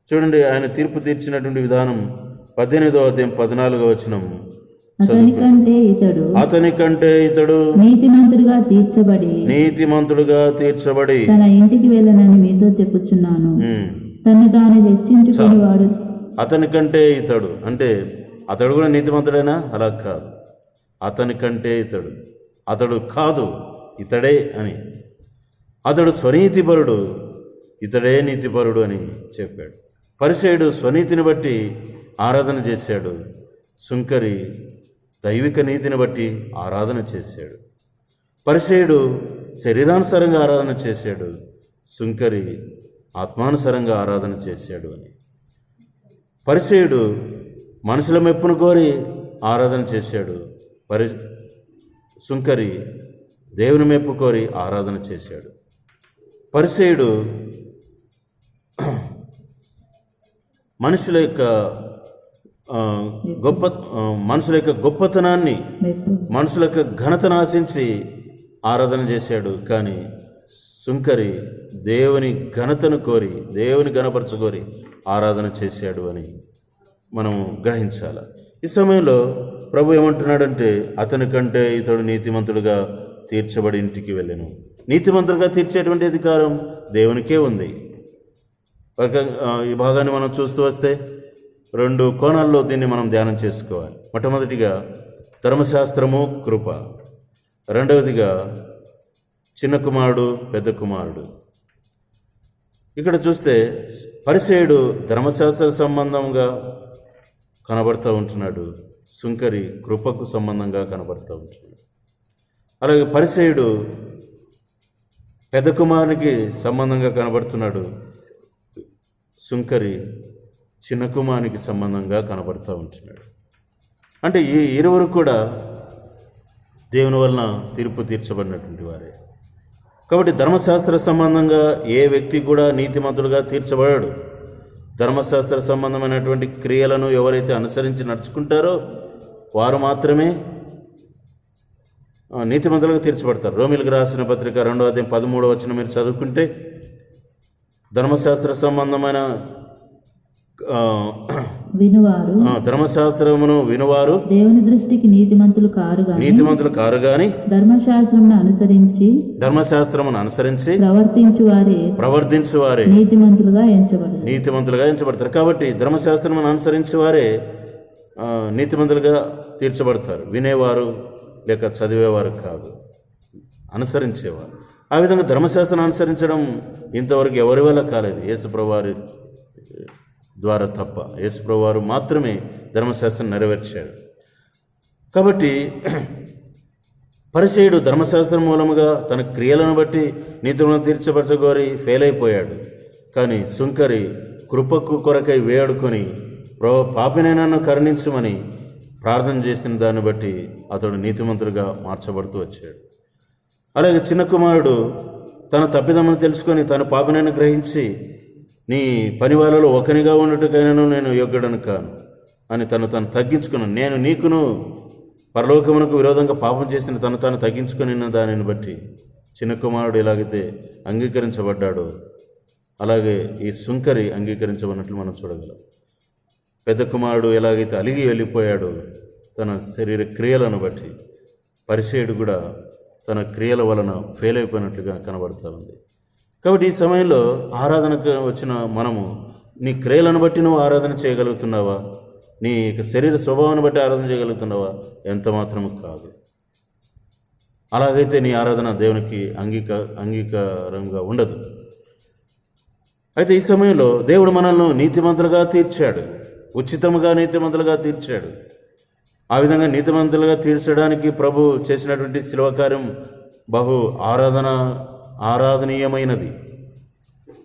చూడండి, ఆయన తీర్పు తీర్చినటువంటి విధానం 18వ అధ్యాయం 14వ వచనం. అతనికంటే ఇతడు నీతిమంతుడుగా తీర్చబడి తన ఇంటికి వెళ్ళనని మీతో చెప్పుచున్నాను. తను దాన్ని హెచ్చించుకునేవాడు. అతనికంటే ఇతడు అంటే అతడు కూడా నీతిమంతుడేనా? అలా కాదు. అతనికంటే అతడు కాదు, ఇతడే అని. అతడు స్వనీతిపరుడు, ఇతడే నీతిపరుడు అని చెప్పాడు. పరిసేయుడు స్వనీతిని బట్టి ఆరాధన చేశాడు. సుంకరి దైవిక నీతిని బట్టి ఆరాధన చేశాడు. పరిసేయుడు శరీరానుసారంగా ఆరాధన చేశాడు. సుంకరి ఆత్మానుసారంగా ఆరాధన చేశాడు అని. పరిసేయుడు మనుషుల మెప్పును కోరి ఆరాధన చేశాడు. సుంకరి దేవుని మెప్పు కోరి ఆరాధన చేశాడు. పరిసేయుడు మనుషుల యొక్క గొప్పతనాన్ని, మనుషుల యొక్క ఘనతను ఆశించి ఆరాధన చేశాడు. కానీ సుంకరి దేవుని ఘనతను కోరి, దేవుని ఘనపరచుకోరి ఆరాధన చేశాడు అని మనము గ్రహించాలి. ఈ సమయంలో ప్రభు ఏమంటున్నాడంటే, అతని కంటే ఇతడు నీతిమంతుడుగా తీర్చబడి ఇంటికి వెళ్ళెను. నీతిమంతుడుగా తీర్చేటువంటి అధికారం దేవునికే ఉంది. ఈ భాగాన్ని మనం చూస్తూ వస్తే 2 కోణాల్లో దీన్ని మనం ధ్యానం చేసుకోవాలి. మొట్టమొదటిగా ధర్మశాస్త్రము, కృప. రెండవదిగా చిన్న కుమారుడు, పెద్ద కుమారుడు. ఇక్కడ చూస్తే పరిసేయుడు ధర్మశాస్త్ర సంబంధంగా కనబడుతూ ఉంటున్నాడు. సుంకరి కృపకు సంబంధంగా కనబడుతూ ఉంటున్నాడు. అలాగే పరిసేయుడు పెద్ద కుమారునికి సంబంధంగా కనబడుతున్నాడు. సుంకరి చిన్న కుమారునికి సంబంధంగా కనబడుతూ ఉంటున్నాడు. అంటే ఈ ఇరువురు కూడా దేవుని వలన తీర్పు తీర్చబడినటువంటి వారే. కాబట్టి ధర్మశాస్త్ర సంబంధంగా ఏ వ్యక్తి కూడా నీతిమంతుడుగా తీర్చబడాడు. ధర్మశాస్త్ర సంబంధమైనటువంటి క్రియలను ఎవరైతే అనుసరించి నడుచుకుంటారో వారు మాత్రమే నీతిమంతులుగా తీర్చబడతారు. రోమిలకు రాసిన పత్రిక 2:13 మీరు చదువుకుంటే, ధర్మశాస్త్ర సంబంధమైన వినువారు ధర్మశాస్త్రమును వినువారు దేవుని దృష్టికి నీతిమంతులు కారు గాని ధర్మశాస్త్రమును అనుసరించి ప్రవర్తించు వారే నీతిమంతులుగా ఎంచబడతారు. కాబట్టి ధర్మశాస్త్రమును అనుసరించి వారే నీతిమంతులుగా తీర్చబడతారు. వినేవారు లేక చదివేవారు కాదు, అనుసరించేవారు. ఆ విధంగా ధర్మశాస్త్రం అనుసరించడం ఇంతవరకు ఎవరి వల్ల కాలేదు, యేసుప్రభువారి ద్వారా తప్ప. యేసుప్రభువారు మాత్రమే ధర్మశాస్త్రం నెరవేర్చాడు. కాబట్టి పరిసయ్యుడు ధర్మశాస్త్రం మూలముగా తన క్రియలను బట్టి నీతులను తీర్చబరచగోరి ఫెయిల్ అయిపోయాడు. కానీ సుంకరి కృపకు కొరకై వేడుకొని పాపినైనా నన్ను కరుణించమని ప్రార్థన చేసిన దాన్ని బట్టి అతడు నీతిమంతుడిగా మార్చబడుతూ వచ్చాడు. అలాగే చిన్న కుమారుడు తన తప్పిదమ్మను తెలుసుకొని తన పాపినైనా గ్రహించి, నీ పని వాళ్ళలో ఒకనిగా ఉన్నట్టుకైనాను నేను యోగ్యుడను కాను అని తను తగ్గించుకున్నాను. నేను నీకును పరలోకమునకు విరోధంగా పాపం చేసిన తాను తగ్గించుకుని దానిని బట్టి చిన్న కుమారుడు ఎలాగైతే అంగీకరించబడ్డాడో అలాగే ఈ సుంకరి అంగీకరించబడినట్లు మనం చూడగలం. పెద్ద కుమారుడు ఎలాగైతే అలిగి వెళ్ళిపోయాడో తన శరీర క్రియలను బట్టి పరిసయ్యుడు కూడా తన క్రియల వలన ఫెయిల్ అయిపోయినట్లుగా కనబడుతూ ఉంది. కాబట్టి ఈ సమయంలో ఆరాధనకు వచ్చిన మనము నీ క్రియలను బట్టి నువ్వు ఆరాధన చేయగలుగుతున్నావా? నీ శరీర స్వభావాన్ని బట్టి ఆరాధన చేయగలుగుతున్నావా? ఎంత మాత్రము కాదు. అలాగైతే నీ ఆరాధన దేవునికి అంగీకారంగా ఉండదు. అయితే ఈ సమయంలో దేవుడు మనల్ని నీతిమంతులుగా తీర్చాడు, ఉచితముగా నీతిమంతులుగా తీర్చాడు. ఆ విధంగా నీతిమంతులుగా తీర్చడానికి ప్రభు చేసినటువంటి శిలువ కార్యం బహు ఆరాధనీయమైనది.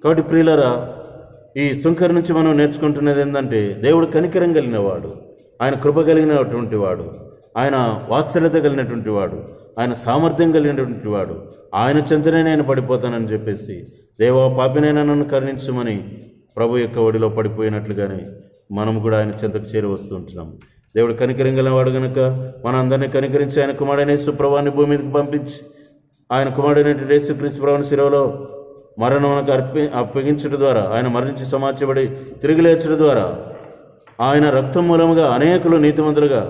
కాబట్టి ప్రియులరా, ఈ సుంకరి నుంచి మనం నేర్చుకుంటున్నది ఏంటంటే, దేవుడు కనికరం కలిగినవాడు, ఆయన కృప కలిగినటువంటి వాడు, ఆయన వాత్సల్యత కలిగినటువంటి వాడు, ఆయన సామర్థ్యం కలిగినటువంటి వాడు. ఆయన చెంతనే నేను పడిపోతానని చెప్పేసి, దేవా పాపినైనా నన్ను కరుణించమని ప్రభు యొక్క ఒడిలో పడిపోయినట్లుగానే మనం కూడా ఆయన చెంతకు చేరి వస్తూ ఉంటున్నాం. దేవుడు కనికరం కలిగినవాడు కనుక మన అందరినీ కనికరించి ఆయన కుమారుడైన యేసు ప్రభువుని భూమి మీదకి పంపించి, ఆయన కుమారుడైన యేసుక్రీస్తు ప్రభువుని శిలువలో మరణమునకు అప్పగించడం ద్వారా, ఆయన మరణించి సమార్చబడి తిరిగి లేచడం ద్వారా ఆయన రక్తం మూలముగా అనేకులు నీతిమంతులుగా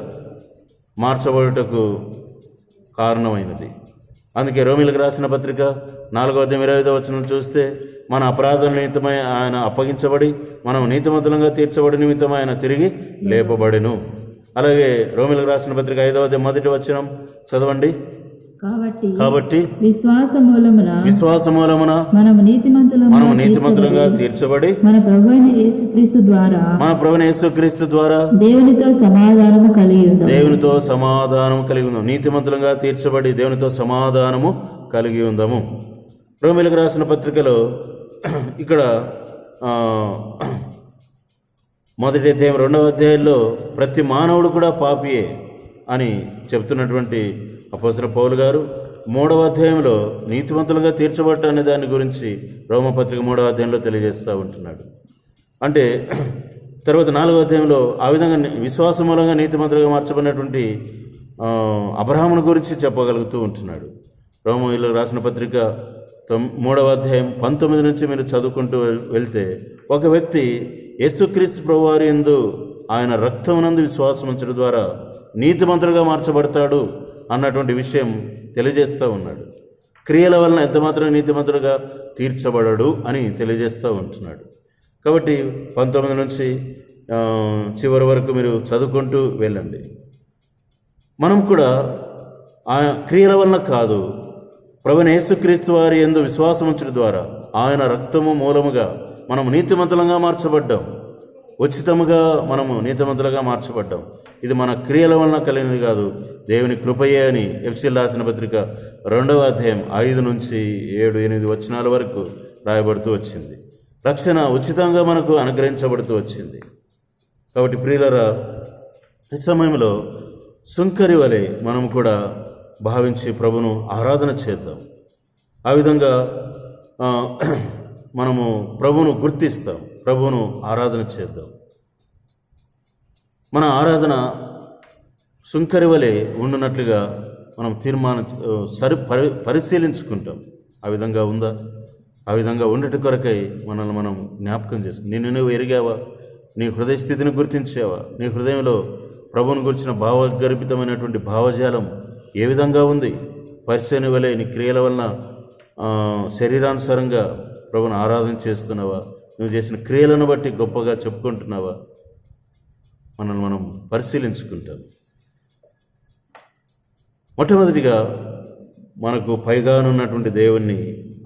మార్చబడుటకు కారణమైనది. అందుకే రోమిలకు రాసిన పత్రిక 4:25 చూస్తే, మన అపరాధం నిమిత్తమై ఆయన అప్పగించబడి మనం నీతిమంతులంగా తీర్చబడి నిమిత్తం ఆయన తిరిగి లేపబడెను. అలాగే రోమిలకు రాసిన పత్రిక 5:1 చదవండి. కాబట్టి విశ్వాస మూలమున మనము నీతిమంతులుగా తీర్చబడి మన ప్రభువైన యేసుక్రీస్తు ద్వారా దేవునితో సమాధానము కలిగి ఉందాము. నీతిమంతులుగా తీర్చబడి దేవునితో సమాధానము కలిగి ఉందాము. రోమిలకు రాసిన పత్రికలో ఇక్కడ 1వ అధ్యాయం 2వ అధ్యాయంలో ప్రతి మానవుడు కూడా పాపియే అని చెప్తున్నటువంటి అపోస్తలుడైన పౌలు గారు 3వ అధ్యాయంలో నీతిమంతులుగా తీర్చబడటం అనే దాని గురించి రోమపత్రిక 3వ అధ్యాయంలో తెలియజేస్తూ ఉంటున్నాడు. అంటే తర్వాత 4వ అధ్యాయంలో ఆ విధంగా విశ్వాసం మూలంగా నీతిమంతులుగా మార్చబడినటువంటి అబ్రహామును గురించి చెప్పగలుగుతూ ఉంటున్నాడు. రోమీయులకు రాసిన పత్రిక 3వ అధ్యాయం 19 నుంచి మీరు చదువుకుంటూ వెళ్తే, ఒక వ్యక్తి యేసుక్రీస్తు ప్రభువారి యందు ఆయన రక్తమునందు విశ్వాసం ఉంచడం ద్వారా నీతిమంతులుగా మార్చబడతాడు అన్నటువంటి విషయం తెలియజేస్తూ ఉన్నాడు. క్రియల వలన ఎంతమాత్రం నీతిమంతులుగా తీర్చబడడు అని తెలియజేస్తూ ఉంటున్నాడు. కాబట్టి 19 నుంచి చివరి వరకు మీరు చదువుకుంటూ వెళ్ళండి. మనం కూడా ఆ క్రియల వలన కాదు, ప్రభువైన యేసుక్రీస్తు వారి యందు విశ్వాసం ఉంచడం ద్వారా ఆయన రక్తము మూలముగా మనము నీతిమంతులుగా మార్చబడ్డాం. ఉచితముగా మనము నీతిమంతులుగా మార్చబడ్డాం. ఇది మన క్రియల వలన కలిగినది కాదు, దేవుని కృపయే అని ఎఫెసీయులకు రాసిన పత్రిక 2వ అధ్యాయం 5 నుంచి 7-8 వచనాల వరకు రాయబడుతూ వచ్చింది. రక్షణ ఉచితంగా మనకు అనుగ్రహించబడుతూ వచ్చింది. కాబట్టి ప్రియులరా, ఈ సమయంలో సుంకరి వలె మనం కూడా భావించి ప్రభును ఆరాధన చేద్దాం. ఆ విధంగా ఆ, మనము ప్రభువును గుర్తిస్తాం, ప్రభువును ఆరాధన చేద్దాం. మన ఆరాధన సుంకరి వలె ఉండునట్లుగా మనం పరిశీలించుకుంటాం. ఆ విధంగా ఉందా? ఆ విధంగా ఉండేటి కొరకై మనల్ని మనం జ్ఞాపకం చేసుకుంటాం. నిన్ను నువ్వు ఎరిగావా? నీ హృదయ స్థితిని గుర్తించావా? నీ హృదయంలో ప్రభువును గురించిన భావగర్భితమైనటువంటి భావజాలం ఏ విధంగా ఉంది? పరిశీలన వలె నీ క్రియల వలన శరీరానుసారంగా ప్రభువును ఆరాధన చేస్తున్నావా? నువ్వు చేసిన క్రియలను బట్టి గొప్పగా చెప్పుకుంటున్నావా? మనల్ని మనం పరిశీలించుకుంటాం. మొట్టమొదటిగా మనకు పైగానున్నటువంటి దేవుణ్ణి,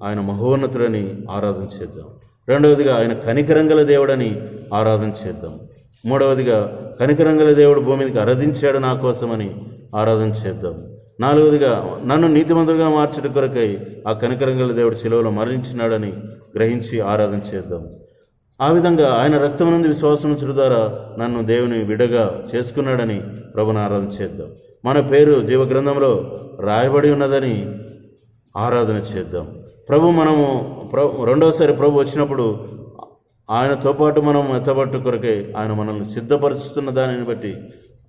ఆయన మహోన్నతుడని ఆరాధన చేద్దాం. రెండవదిగా ఆయన కనికరంగల దేవుడని ఆరాధన చేద్దాం. మూడవదిగా కనికరంగల దేవుడు భూమి మీదకి అరదించాడు నా కోసమని ఆరాధన చేద్దాం. నాలుగవదిగా నన్ను నీతిమంతుడిగా మార్చడం కొరకై ఆ కనికరంగల దేవుడు శిలువలో మరణించినాడని గ్రహించి ఆరాధన చేద్దాం. ఆ విధంగా ఆయన రక్తం నుండి విశ్వాసం ఉంచడం ద్వారా నన్ను దేవుని విడగా చేసుకున్నాడని ప్రభుని ఆరాధన చేద్దాం. మన పేరు జీవగ్రంథంలో రాయబడి ఉన్నదని ఆరాధన చేద్దాం. రెండవసారి ప్రభు వచ్చినప్పుడు ఆయనతో పాటు మనం ఎత్తబట్టు కొరకే ఆయన మనల్ని సిద్ధపరుస్తున్న దానిని బట్టి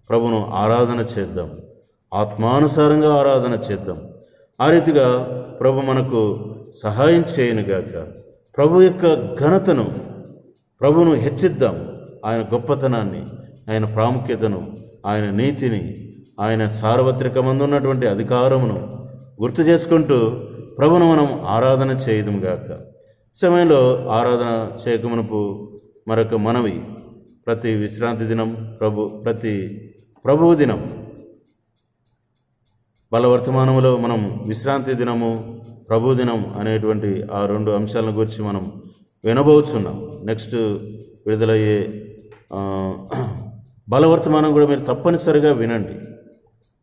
ప్రభును ఆరాధన చేద్దాం. ఆత్మానుసారంగా ఆరాధన చేద్దాం. ఆ రీతిగా ప్రభు మనకు సహాయం చేయనుగాక. ప్రభు యొక్క ఘనతను, ప్రభును హెచ్చిద్దాం. ఆయన గొప్పతనాన్ని, ఆయన ప్రాముఖ్యతను, ఆయన నీతిని, ఆయన సార్వత్రికమందున్నటువంటి అధికారమును గుర్తు చేసుకుంటూ ప్రభును మనం ఆరాధన చేయదుముగాక. సమయంలో ఆరాధన చేయకమునుపు మరొక మనవి, ప్రతి విశ్రాంతి దినం ప్రతి ప్రభువు దినం బలవర్తమానంలో మనం విశ్రాంతి దినము, ప్రభు దినం అనేటువంటి ఆ రెండు అంశాలను గురించి మనం వినబోతున్నాం. నెక్స్ట్ విడుదలయ్యే బలవర్తమానం కూడా మీరు తప్పనిసరిగా వినండి.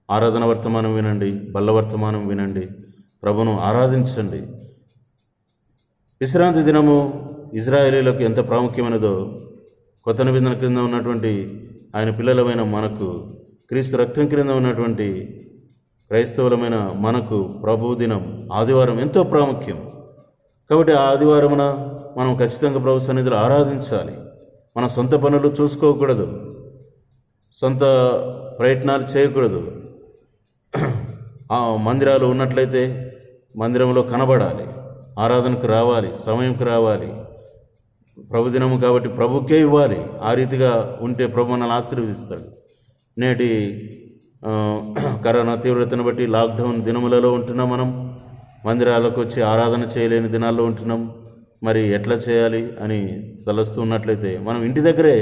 ఆరాధన వర్తమానం వినండి, బల్లవర్తమానం వినండి, ప్రభును ఆరాధించండి. విశ్రాంతి దినము ఇజ్రాయేలీలకు ఎంత ప్రాముఖ్యమైనదో, కొత్త నిబంధన క్రింద ఉన్నటువంటి ఆయన పిల్లలమైన మనకు, క్రీస్తు రక్తం క్రింద ఉన్నటువంటి క్రైస్తవులమైన మనకు ప్రభు దినం ఆదివారం ఎంతో ప్రాముఖ్యం. కాబట్టి ఆ ఆదివారమున మనం ఖచ్చితంగా ప్రభు సన్నిధిలో ఆరాధించాలి. మన సొంత పనులు చూసుకోకూడదు, సొంత ప్రయత్నాలు చేయకూడదు. మందిరాలు ఉన్నట్లయితే మందిరంలో కనబడాలి, ఆరాధనకు రావాలి, సమయంకి రావాలి. ప్రభు దినము కాబట్టి ప్రభుకే ఇవ్వాలి. ఆ రీతిగా ఉంటే ప్రభు మనల్ని ఆశీర్వదిస్తాడు. నేటి కరోనా తీవ్రతను బట్టి లాక్డౌన్ దినములలో ఉంటున్నాం. మనం మందిరాలకు వచ్చి ఆరాధన చేయలేని దినాల్లో ఉంటున్నాం. మరి ఎట్లా చేయాలి అని తలస్తూ ఉన్నట్లయితే మనం ఇంటి దగ్గరే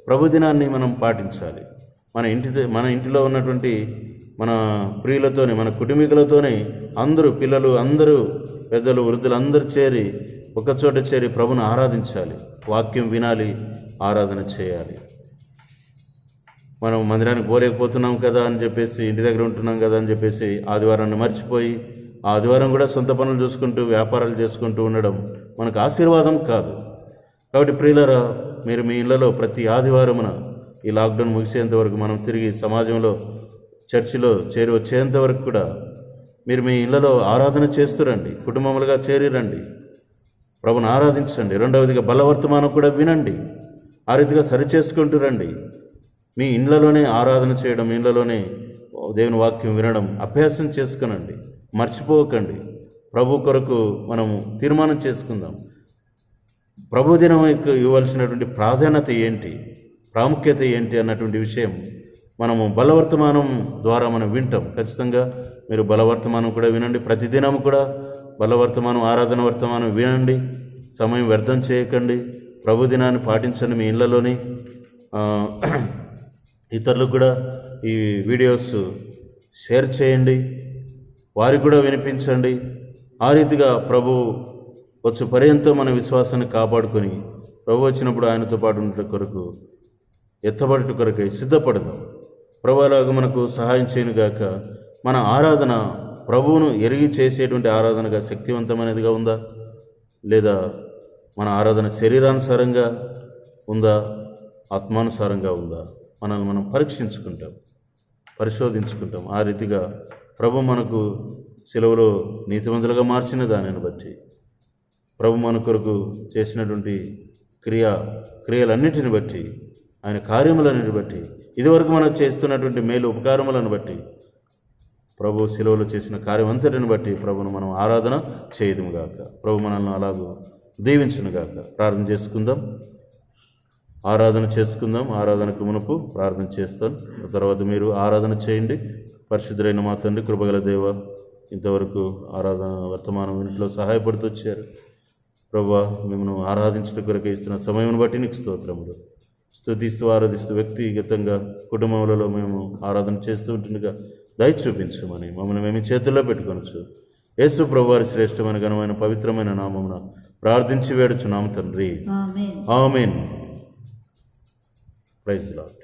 ప్రభు దినాన్ని మనం పాటించాలి. మన ఇంటిలో ఉన్నటువంటి మన ప్రియులతోనే, మన కుటుంబీకులతోనే అందరూ, పిల్లలు అందరూ, పెద్దలు, వృద్ధులు అందరూ చేరి ఒకచోట చేరి ప్రభును ఆరాధించాలి. వాక్యం వినాలి, ఆరాధన చేయాలి. మనం మందిరానికి పోలేకపోతున్నాం కదా అని చెప్పేసి, ఇంటి దగ్గర ఉంటున్నాం కదా అని చెప్పేసి ఆదివారాన్ని మర్చిపోయి ఆ ఆదివారం కూడా సొంత పనులు చూసుకుంటూ వ్యాపారాలు చేసుకుంటూ ఉండడం మనకు ఆశీర్వాదం కాదు. కాబట్టి ప్రియులారా, మీరు మీ ఇళ్లలో ప్రతి ఆదివారమున ఈ లాక్డౌన్ ముగిసేంత వరకు మనం తిరిగి సమాజంలో చర్చిలో చేరి వచ్చేంత వరకు కూడా మీరు మీ ఇళ్లలో ఆరాధన చేస్తురండి, కుటుంబములుగా చేరిరండి, ప్రభుని ఆరాధించండి. రెండవదిగా బలవర్తమానం కూడా వినండి. ఆ రీతిగా సరిచేసుకుంటూ రండి. మీ ఇండ్లలోనే ఆరాధన చేయడం, ఇండ్లలోనే దేవుని వాక్యం వినడం అభ్యాసం చేసుకునండి. మర్చిపోకండి. ప్రభు కొరకు మనము తీర్మానం చేసుకుందాం. ప్రభు దినం ఇవ్వాల్సినటువంటి ప్రాధాన్యత ఏంటి, ప్రాముఖ్యత ఏంటి అన్నటువంటి విషయం మనము బలవర్తమానం ద్వారా మనం వింటాం. ఖచ్చితంగా మీరు బలవర్తమానం కూడా వినండి. ప్రతిదినం కూడా బలవర్తమానం, ఆరాధన వర్తమానం వినండి. సమయం వ్యర్థం చేయకండి. ప్రభు దినాన్ని పాటించండి. మీ ఇళ్లలోని ఇతరులకు కూడా ఈ వీడియోస్ షేర్ చేయండి, వారికి కూడా వినిపించండి. ఆ రీతిగా ప్రభు వచ్చు పర్యంతం మన విశ్వాసాన్ని కాపాడుకొని ప్రభు వచ్చినప్పుడు ఆయనతో పాటు ఉండే కొరకు, ఎత్తబడి కొరకై సిద్ధపడదాం. ప్రభు అలాగ మనకు సహాయం చేయనుగాక. మన ఆరాధన ప్రభువును ఎరిగి చేసేటువంటి ఆరాధనగా శక్తివంతమైనదిగా ఉందా, లేదా మన ఆరాధన శరీరానుసారంగా ఉందా, ఆత్మానుసారంగా ఉందా, మనల్ని మనం పరీక్షించుకుంటాం, పరిశోధించుకుంటాం. ఆ రీతిగా ప్రభు మనకు సెలవులో నీతిమంతులుగా మార్చిన దానిని బట్టి, ప్రభు మన కొరకు చేసినటువంటి క్రియలన్నిటిని బట్టి, ఆయన కార్యములన్నిటిని బట్టి, ఇదివరకు మనం చేస్తున్నటువంటి మేలు ఉపకారములను బట్టి, ప్రభు శిలువలో చేసిన కార్యం అంతటిని బట్టి ప్రభును మనం ఆరాధన చేయదుముగాక. ప్రభు మనల్ని అలాగూ దీవించునుగాక. ప్రార్థన చేసుకుందాం, ఆరాధన చేసుకుందాం. ఆరాధనకు మునుపు ప్రార్థన చేస్తాను, తర్వాత మీరు ఆరాధన చేయండి. పరిశుద్ధులైన మా తండ్రి, కృపగల దేవ, ఇంతవరకు ఆరాధన వర్తమానం ఇంట్లో సహాయపడుతూ వచ్చారు. ప్రభువా, మిమ్మల్ని ఆరాధించడం కొరకు ఇస్తున్న సమయం బట్టి నీకు స్తోత్రములు. స్తుతిస్తూ ఆరాధిస్తూ వ్యక్తిగతంగా కుటుంబంలో మేము ఆరాధన చేస్తూ ఉంటుండగా దయ చూపించమని మమ్మల్ని మేము చేతుల్లో పెట్టుకొనొచ్చు. యేసు ప్రభువారి శ్రేష్టమైన ఘనమైన పవిత్రమైన నామమున ప్రార్థించి వేడుచున్నాము తండ్రి. ఆమేన్. ఆమేన్. Praise the lord.